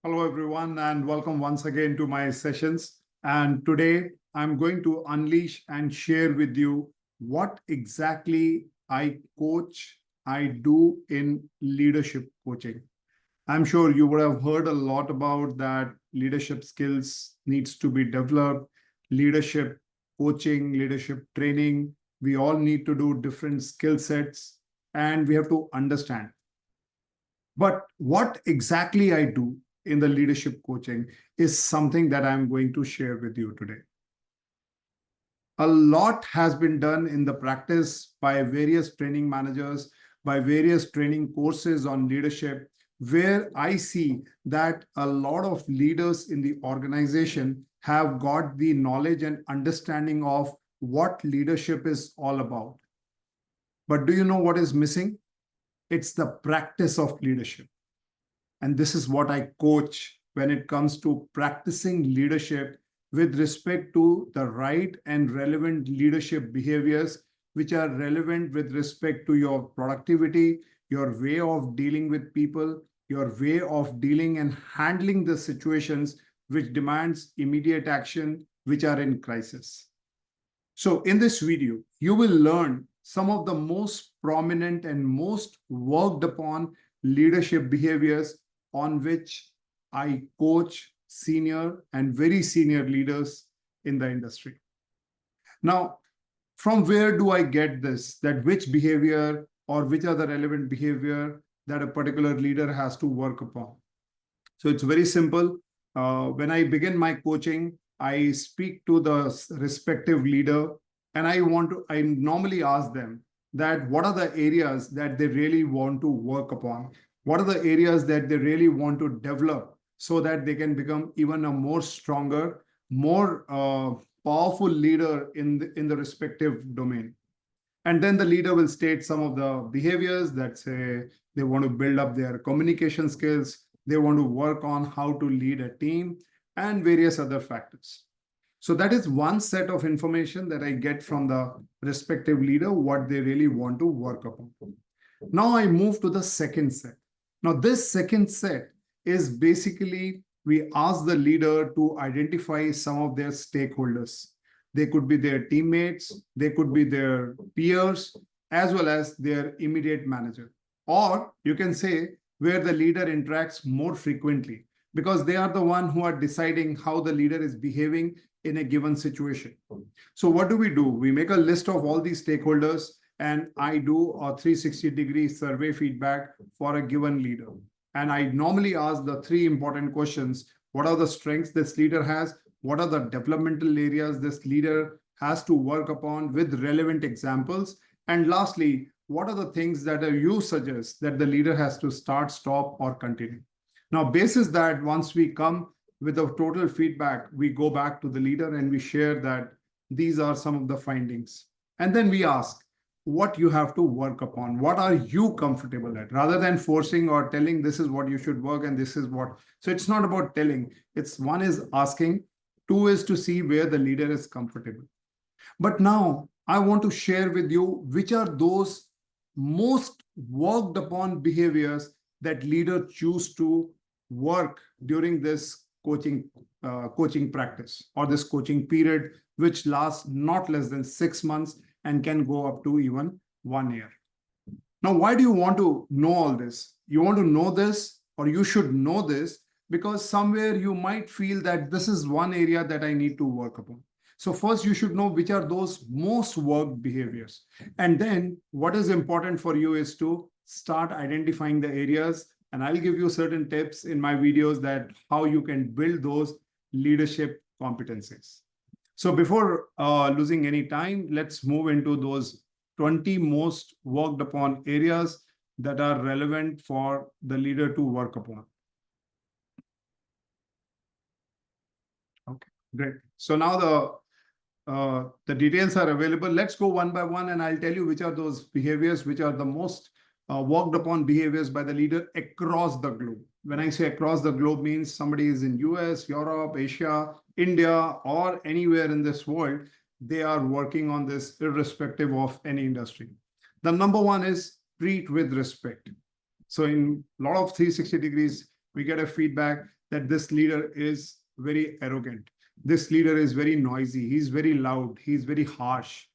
Hello, everyone, and welcome once again to my sessions. And today I'm going to unleash and share with you what exactly I do in leadership coaching. I'm sure you would have heard a lot about that leadership skills needs to be developed, leadership coaching, leadership training. We all need to do different skill sets and we have to understand. But what exactly I do in the leadership coaching is something that I'm going to share with you today. A lot has been done in the practice by various training managers, by various training courses on leadership, where I see that a lot of leaders in the organization have got the knowledge and understanding of what leadership is all about. But do you know what is missing? It's the practice of leadership. And this is what I coach when it comes to practicing leadership with respect to the right and relevant leadership behaviors, which are relevant with respect to your productivity, your way of dealing with people, your way of dealing and handling the situations which demands immediate action, which are in crisis. So in this video, you will learn some of the most prominent and most worked upon leadership behaviors on which I coach senior and very senior leaders in the industry. Now, from where do I get this? That which behavior or which are the relevant behavior that a particular leader has to work upon? So it's very simple. When I begin my coaching, I speak to the respective leader and I normally ask them that what are the areas that they really want to work upon? What are the areas that they really want to develop so that they can become even a more stronger, more powerful leader in the respective domain? And then the leader will state some of the behaviors that say they want to build up their communication skills, they want to work on how to lead a team, and various other factors. So that is one set of information that I get from the respective leader, what they really want to work upon. Now I move to the second set. Now this second set is basically we ask the leader to identify some of their stakeholders. They could be their teammates, they could be their peers, as well as their immediate manager. Or you can say where the leader interacts more frequently, because they are the one who are deciding how the leader is behaving in a given situation. So what do? We make a list of all these stakeholders and I do a 360-degree survey feedback for a given leader. And I normally ask the three important questions. What are the strengths this leader has? What are the developmental areas this leader has to work upon with relevant examples? And lastly, what are the things that you suggest that the leader has to start, stop, or continue? Now, basis that once we come with a total feedback, we go back to the leader and we share that these are some of the findings. And then we ask what you have to work upon. What are you comfortable at? Rather than forcing or telling this is what you should work and this is what. So it's not about telling. It's one is asking, two is to see where the leader is comfortable. But now I want to share with you which are those most worked upon behaviors that leaders choose to work during this coaching practice or this coaching period, which lasts not less than 6 months and can go up to even 1 year. Now, why do you want to know all this? You want to know this, or you should know this, because somewhere you might feel that this is one area that I need to work upon. So first, you should know which are those most worked behaviors. And then what is important for you is to start identifying the areas. And I'll give you certain tips in my videos that how you can build those leadership competencies. So before losing any time, let's move into those 20 most worked upon areas that are relevant for the leader to work upon. Okay, great. So now the details are available. Let's go one by one and I'll tell you which are those behaviors which are the most worked upon behaviors by the leader across the globe. When I say across the globe means somebody is in US, Europe, Asia, India, or anywhere in this world, they are working on this irrespective of any industry. The number one is treat with respect. So in a lot of 360 degrees, we get a feedback that this leader is very arrogant. This leader is very noisy. He's very loud. He's very harsh.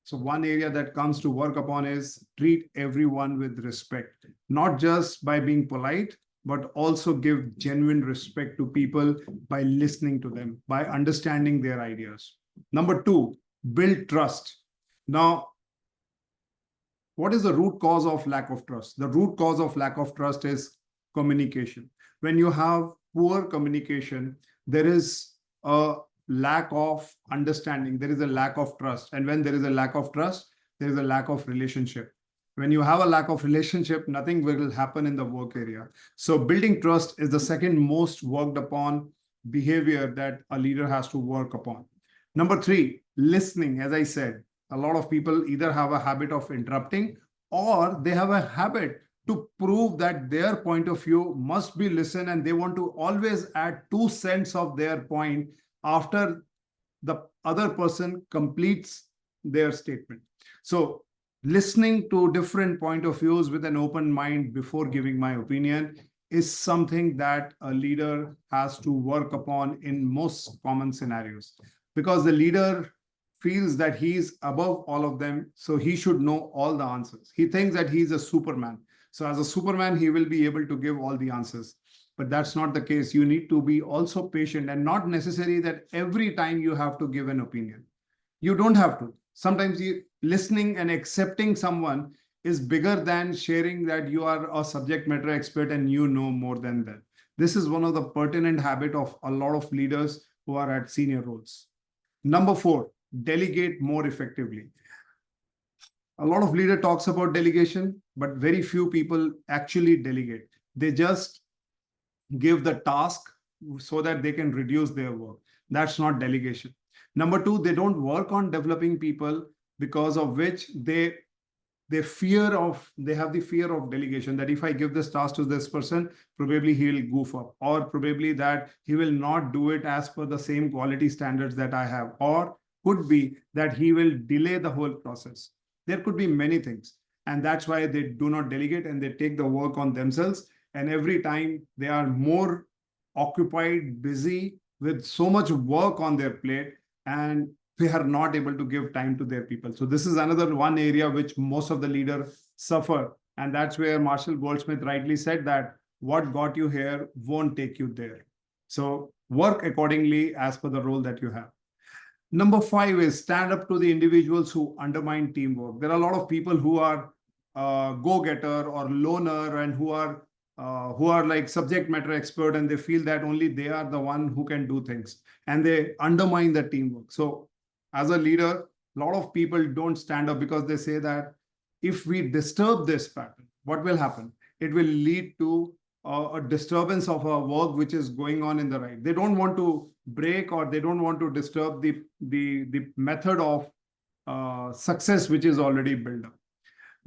So one area that comes to work upon is treat everyone with respect, not just by being polite, but also give genuine respect to people by listening to them, by understanding their ideas. Number two, build trust. Now, what is the root cause of lack of trust? The root cause of lack of trust is communication. When you have poor communication, there is a lack of understanding, there is a lack of trust. And when there is a lack of trust, there is a lack of relationship. When you have a lack of relationship, nothing will happen in the work area. So building trust is the second most worked upon behavior that a leader has to work upon. Number three, listening. As I said, a lot of people either have a habit of interrupting or they have a habit to prove that their point of view must be listened, and they want to always add 2 cents of their point after the other person completes their statement. So listening to different point of views with an open mind before giving my opinion is something that a leader has to work upon in most common scenarios, because the leader feels that he's above all of them, so he should know all the answers. He thinks that he's a Superman. So as a Superman, he will be able to give all the answers. But that's not the case. You need to be also patient, and not necessary that every time you have to give an opinion. You don't have to. Sometimes listening and accepting someone is bigger than sharing that you are a subject matter expert and you know more than that. This is one of the pertinent habit of a lot of leaders who are at senior roles. Number four, delegate more effectively. A lot of leader talks about delegation, but very few people actually delegate. They just give the task so that they can reduce their work. That's not delegation. Number two, they don't work on developing people, because of which they have the fear of delegation, that if I give this task to this person, probably he will goof up, or probably that he will not do it as per the same quality standards that I have, or could be that he will delay the whole process. There could be many things, and that's why they do not delegate and they take the work on themselves. And every time they are more occupied, busy with so much work on their plate, and they are not able to give time to their people. So this is another one area which most of the leaders suffer. And that's where Marshall Goldsmith rightly said that what got you here won't take you there. So work accordingly as per the role that you have. Number five is stand up to the individuals who undermine teamwork. There are a lot of people who are go-getter or loner, and who are like subject matter expert, and they feel that only they are the one who can do things, and they undermine the teamwork. So as a leader, a lot of people don't stand up because they say that if we disturb this pattern, what will happen? It will lead to a disturbance of our work which is going on in the right. They don't want to break, or they don't want to disturb the method of success which is already built up.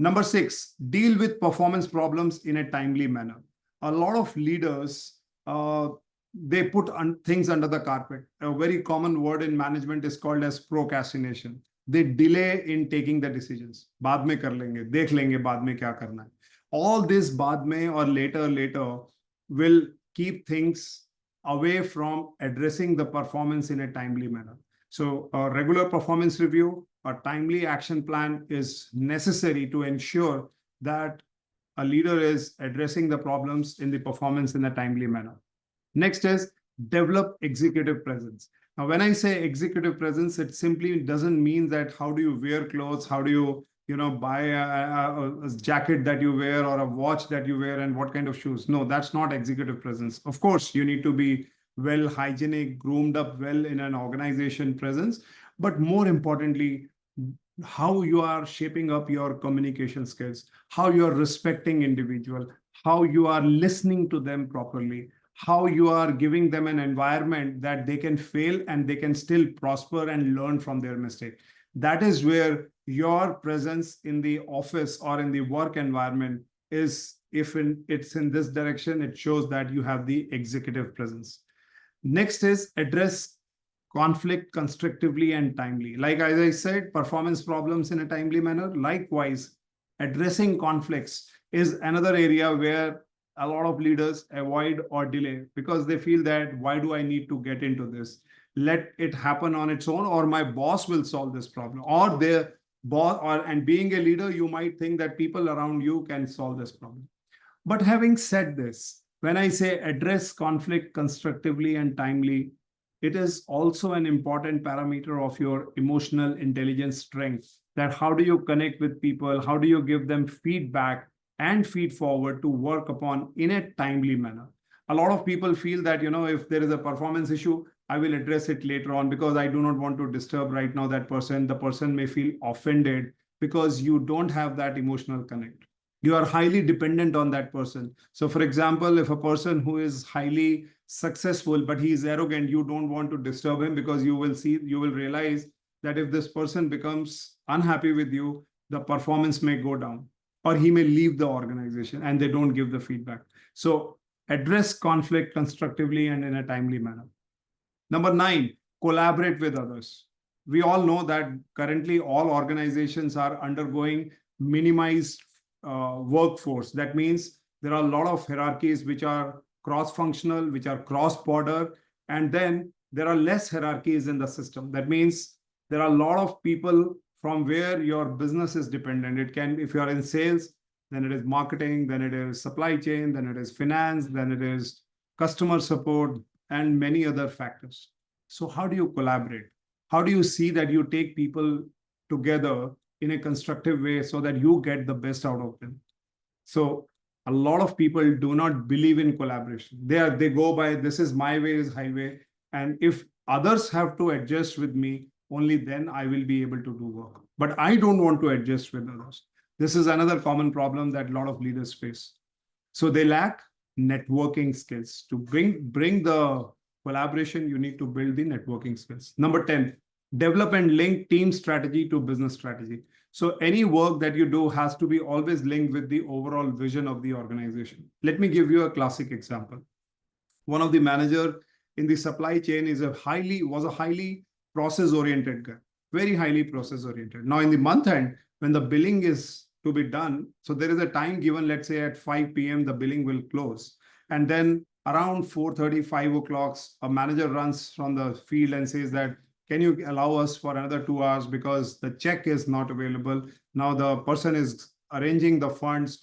Number six, deal with performance problems in a timely manner. A lot of leaders, they put things under the carpet. A very common word in management is called as procrastination. They delay in taking the decisions. बाद में कर लेंगे, देख लेंगे बाद में क्या करना है. All this बाद में or later will keep things away from addressing the performance in a timely manner. So a regular performance review, a timely action plan is necessary to ensure that a leader is addressing the problems in the performance in a timely manner. Next is develop executive presence. Now, when I say executive presence, it simply doesn't mean that how do you wear clothes, how do you buy a jacket that you wear, or a watch that you wear, and what kind of shoes. No, that's not executive presence. Of course, you need to be well hygienic, groomed up well in an organization presence, but more importantly, how you are shaping up your communication skills, how you are respecting individual, how you are listening to them properly, how you are giving them an environment that they can fail and they can still prosper and learn from their mistake. That is where your presence in the office or in the work environment is, it's in this direction, it shows that you have the executive presence. Next is address conflict constructively and timely. Like as I said, performance problems in a timely manner. Likewise, addressing conflicts is another area where a lot of leaders avoid or delay because they feel that why do I need to get into this? Let it happen on its own, or my boss will solve this problem, or their boss, or and being a leader, you might think that people around you can solve this problem. But having said this, when I say address conflict constructively and timely, it is also an important parameter of your emotional intelligence strength. That how do you connect with people? How do you give them feedback and feed forward to work upon in a timely manner? A lot of people feel that, if there is a performance issue, I will address it later on because I do not want to disturb right now that person. The person may feel offended because you don't have that emotional connect. You are highly dependent on that person. So for example, if a person who is highly successful but he is arrogant, you don't want to disturb him because you will realize that if this person becomes unhappy with you, the performance may go down, or he may leave the organization and they don't give the feedback. So address conflict constructively and in a timely manner. Number 9, collaborate with others. We all know that currently all organizations are undergoing minimized workforce. That means there are a lot of hierarchies which are cross-functional, which are cross-border, and then there are less hierarchies in the system. That means there are a lot of people from where your business is dependent. It can, if you are in sales, then it is marketing, then it is supply chain, then it is finance, then it is customer support, and many other factors. So how do you collaborate? How do you see that you take people together in a constructive way so that you get the best out of them? So a lot of people do not believe in collaboration. They go by, this is my way is highway. And if others have to adjust with me, only then I will be able to do work. But I don't want to adjust with others. This is another common problem that a lot of leaders face. So they lack networking skills. To bring the collaboration, you need to build the networking skills. Number 10, develop and link team strategy to business strategy. So any work that you do has to be always linked with the overall vision of the organization. Let me give you a classic example. One of the manager in the supply chain was a highly process-oriented guy, very highly process-oriented. Now in the month end, when the billing is to be done, so there is a time given, let's say at 5 p.m. the billing will close. And then around 4:30, 5 o'clock, a manager runs from the field and says that, can you allow us for another 2 hours because the check is not available. Now the person is arranging the funds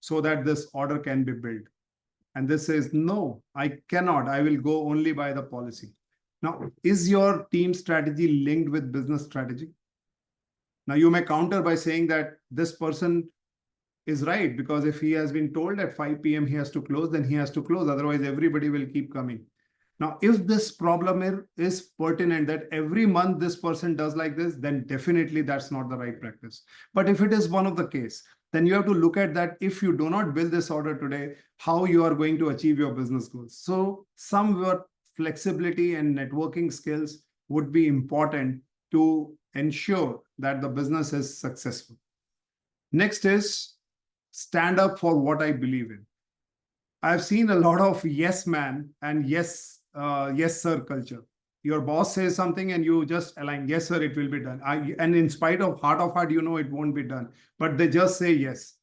so that this order can be billed. And this says, no, I cannot. I will go only by the policy. Now, is your team strategy linked with business strategy? Now, you may counter by saying that this person is right, because if he has been told at 5 p.m. he has to close, then he has to close. Otherwise, everybody will keep coming. Now, if this problem is pertinent that every month this person does like this, then definitely that's not the right practice. But if it is one of the case, then you have to look at that. If you do not build this order today, how you are going to achieve your business goals. So some flexibility and networking skills would be important to ensure that the business is successful. Next is stand up for what I believe in. I've seen a lot of yes man and yes sir culture. Your boss says something and you just align, yes sir, it will be done. And in spite of heart, it won't be done, but they just say yes.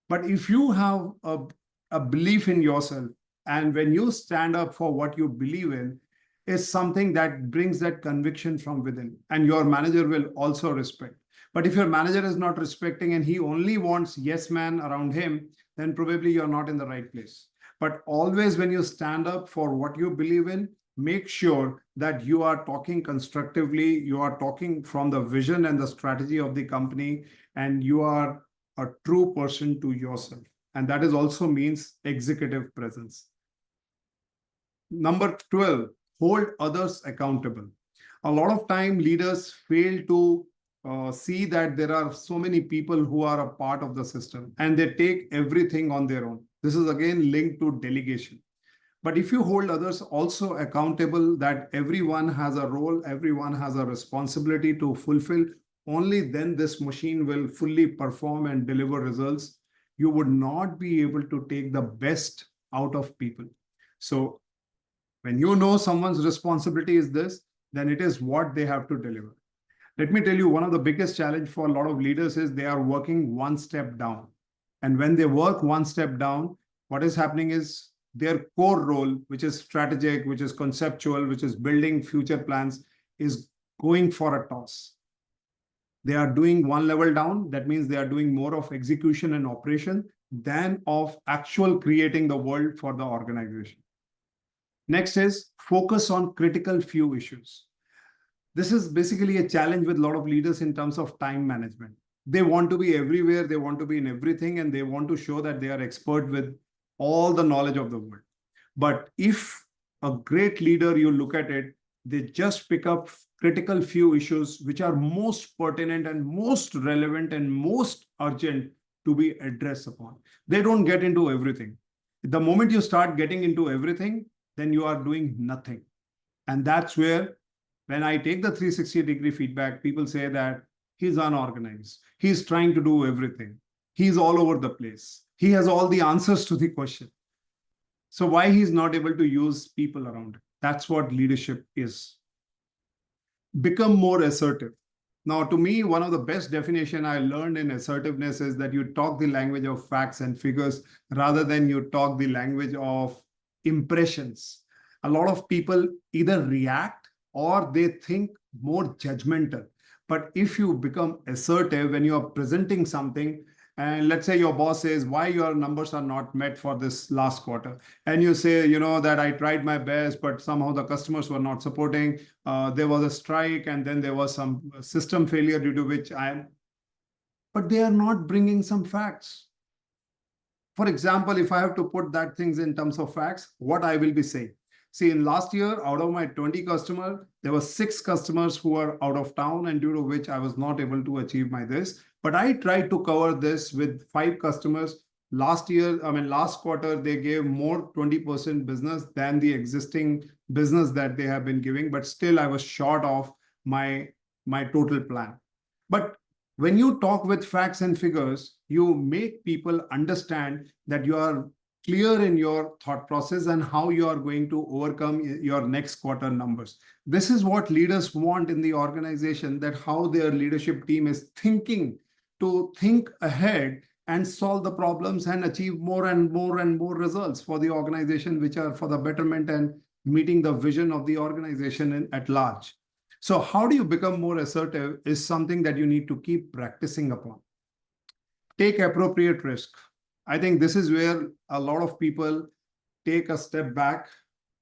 But if you have a belief in yourself, and when you stand up for what you believe in, is something that brings that conviction from within, and your manager will also respect. But if your manager is not respecting and he only wants yes man around him, then probably you're not in the right place. But always when you stand up for what you believe in, make sure that you are talking constructively, you are talking from the vision and the strategy of the company, and you are a true person to yourself. And that is also means executive presence. Number 12, hold others accountable. A lot of time leaders fail to see that there are so many people who are a part of the system and they take everything on their own. This is again linked to delegation. But if you hold others also accountable, that everyone has a role, everyone has a responsibility to fulfill, only then this machine will fully perform and deliver results. You would not be able to take the best out of people. So when you know someone's responsibility is this, then it is what they have to deliver. Let me tell you, one of the biggest challenge for a lot of leaders is they are working one step down. And when they work one step down, what is happening is their core role, which is strategic, which is conceptual, which is building future plans, is going for a toss. They are doing one level down. That means they are doing more of execution and operation than of actual creating the world for the organization. Next is focus on critical few issues. This is basically a challenge with a lot of leaders in terms of time management. They want to be everywhere, they want to be in everything, and they want to show that they are expert with all the knowledge of the world. But if a great leader, you look at it, they just pick up critical few issues which are most pertinent and most relevant and most urgent to be addressed upon. They don't get into everything. The moment you start getting into everything, then you are doing nothing. And that's where, when I take the 360-degree feedback, people say that he's unorganized. He's trying to do everything. He's all over the place. He has all the answers to the question. So why he's not able to use people around him? That's what leadership is. Become more assertive. Now, to me, one of the best definition I learned in assertiveness is that you talk the language of facts and figures rather than you talk the language of impressions. A lot of people either react or they think more judgmental. But if you become assertive when you are presenting something, and let's say your boss says why your numbers are not met for this last quarter, and you say, that I tried my best, but somehow the customers were not supporting. There was a strike, and then there was some system failure due to which but they are not bringing some facts. For example, if I have to put that things in terms of facts, what I will be saying. See, in last year, out of my 20 customers, there were 6 customers who were out of town, and due to which I was not able to achieve my this. But I tried to cover this with 5 customers. Last quarter, they gave more 20% business than the existing business that they have been giving. But still, I was short of my total plan. But when you talk with facts and figures, you make people understand that you are clear in your thought process and how you are going to overcome your next quarter numbers. This is what leaders want in the organization, that how their leadership team is thinking to think ahead and solve the problems and achieve more and more and more results for the organization, which are for the betterment and meeting the vision of the organization at large. So how do you become more assertive is something that you need to keep practicing upon. Take appropriate risk. I think this is where a lot of people take a step back,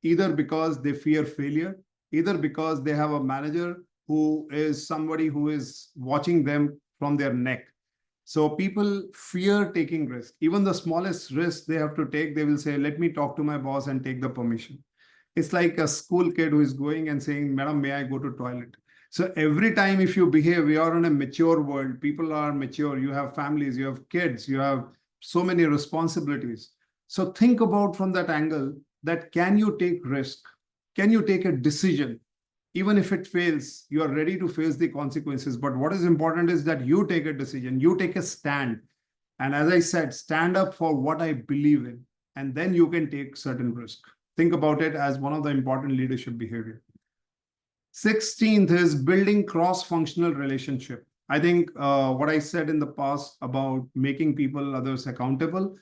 either because they fear failure, either because they have a manager who is somebody who is watching them from their neck. So people fear taking risk. Even the smallest risk they have to take, they will say, let me talk to my boss and take the permission. It's like a school kid who is going and saying, Madam, may I go to toilet? So every time if you behave, we are in a mature world. People are mature. You have families, you have kids, you have so many responsibilities. So think about from that angle that can you take risk? Can you take a decision? Even if it fails, you are ready to face the consequences. But what is important is that you take a decision, you take a stand. And as I said, stand up for what I believe in, and then you can take certain risk. Think about it as one of the important leadership behavior. 16th is building cross-functional relationship. I think what I said in the past about making people, others accountable,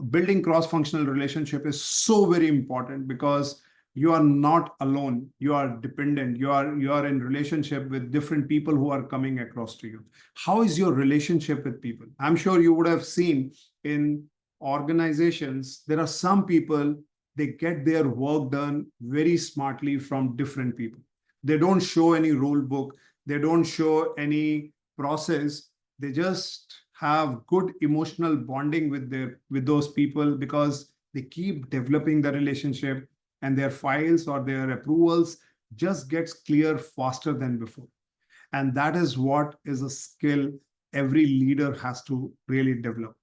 building cross-functional relationship is so very important, because you are not alone. You are dependent. You are in relationship with different people who are coming across to you. How is your relationship with people? I'm sure you would have seen in organizations, there are some people, they get their work done very smartly from different people. They don't show any rule book. They don't show any process. They just have good emotional bonding with those people, because they keep developing the relationship, and their files or their approvals just gets clear faster than before. And that is what is a skill every leader has to really develop.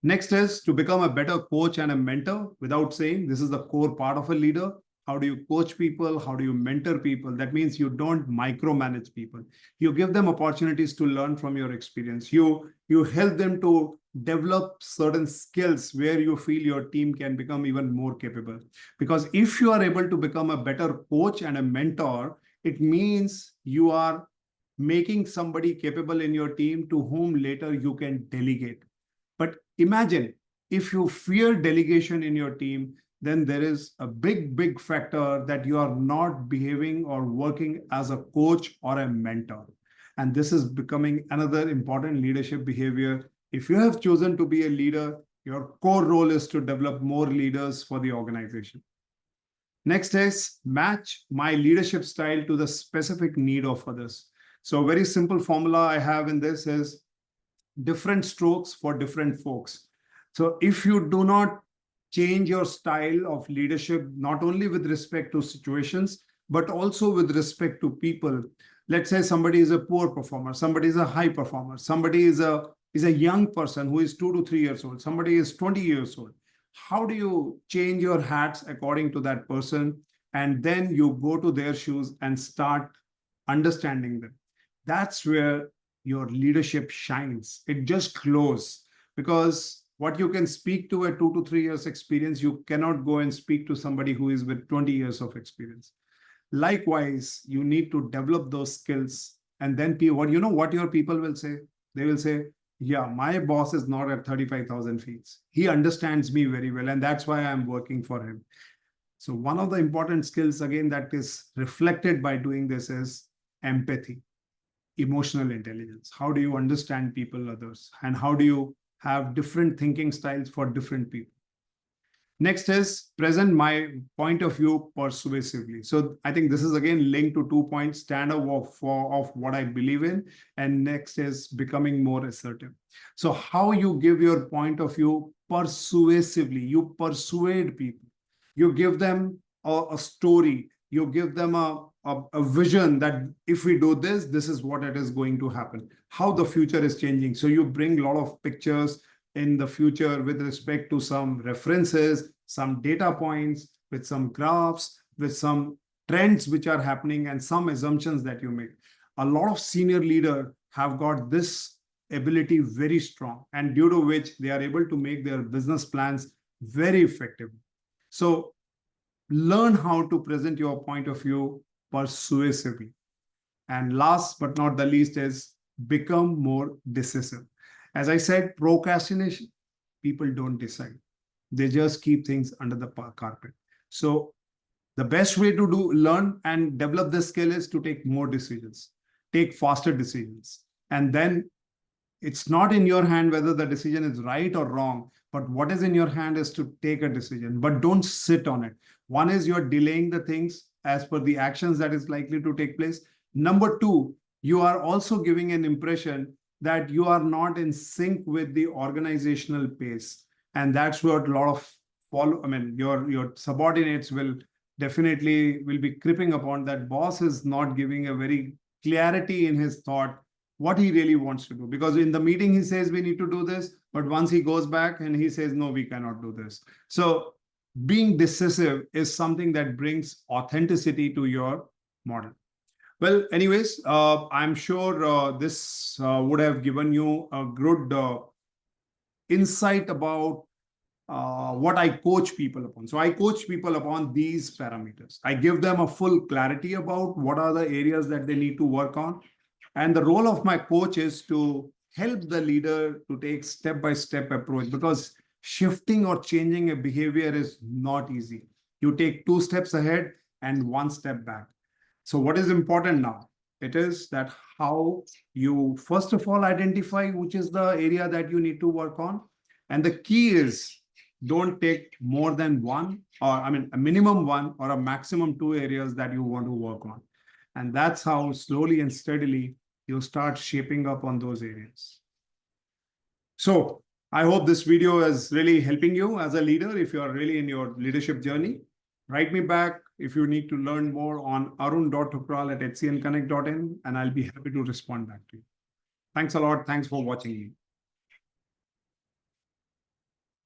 Next is to become a better coach and a mentor. Without saying, this is the core part of a leader. How do you coach people? How do you mentor people? That means you don't micromanage people. You give them opportunities to learn from your experience. You help them to develop certain skills where you feel your team can become even more capable. Because if you are able to become a better coach and a mentor, it means you are making somebody capable in your team to whom later you can delegate. But imagine if you fear delegation in your team, then there is a big factor that you are not behaving or working as a coach or a mentor. And this is becoming another important leadership behavior. If you have chosen to be a leader, your core role is to develop more leaders for the organization. Next is match my leadership style to the specific need of others. So a very simple formula I have in this is different strokes for different folks. So if you do not change your style of leadership, not only with respect to situations, but also with respect to people. Let's say somebody is a poor performer, somebody is a high performer, somebody is a young person who is 2 to 3 years old, somebody is 20 years old. How do you change your hats according to that person? And then you go to their shoes and start understanding them. That's where your leadership shines. It just glows, because what you can speak to a 2 to 3 years experience, you cannot go and speak to somebody who is with 20 years of experience. Likewise, you need to develop those skills. And then what your people will say? They will say, yeah, my boss is not at 35,000 feet. He understands me very well, and that's why I'm working for him. So one of the important skills, again, that is reflected by doing this is empathy, emotional intelligence. How do you understand people, others? And how do you have different thinking styles for different people? Next is present my point of view persuasively. So I think this is again linked to 2 points, stand up of what I believe in. And next is becoming more assertive. So how you give your point of view persuasively, you persuade people, you give them a story, you give them a vision that if we do this, this is what it is going to happen, how the future is changing. So you bring a lot of pictures in the future with respect to some references, some data points, with some graphs, with some trends which are happening, and some assumptions that you make. A lot of senior leaders have got this ability very strong, and due to which they are able to make their business plans very effectively. So learn how to present your point of view persuasively. And last but not the least is become more decisive. As I said, procrastination, people don't decide. They just keep things under the carpet. So the best way to learn and develop this skill is to take more decisions, take faster decisions. And then it's not in your hand whether the decision is right or wrong, but what is in your hand is to take a decision, but don't sit on it. One is you're delaying the things as per the actions that is likely to take place. Number two, you are also giving an impression that you are not in sync with the organizational pace. And that's what a lot of your subordinates will definitely be creeping upon, that boss is not giving a very clarity in his thought what he really wants to do. Because in the meeting, he says we need to do this, but once he goes back and he says, no, we cannot do this. So being decisive is something that brings authenticity to your model. Well, anyways, I'm sure this would have given you a good insight about what I coach people upon. So I coach people upon these parameters. I give them a full clarity about what are the areas that they need to work on. And the role of my coach is to help the leader to take step-by-step approach, because shifting or changing a behavior is not easy. You take 2 steps ahead and 1 step back. So what is important now? It is that how you first of all identify which is the area that you need to work on. And the key is don't take more than one, or a minimum 1 or a maximum 2 areas that you want to work on. And that's how slowly and steadily you start shaping up on those areas. So I hope this video is really helping you as a leader. If you are really in your leadership journey, write me back if you need to learn more on arun.thupral@hcnconnect.in, and I'll be happy to respond back to you. Thanks a lot. Thanks for watching me.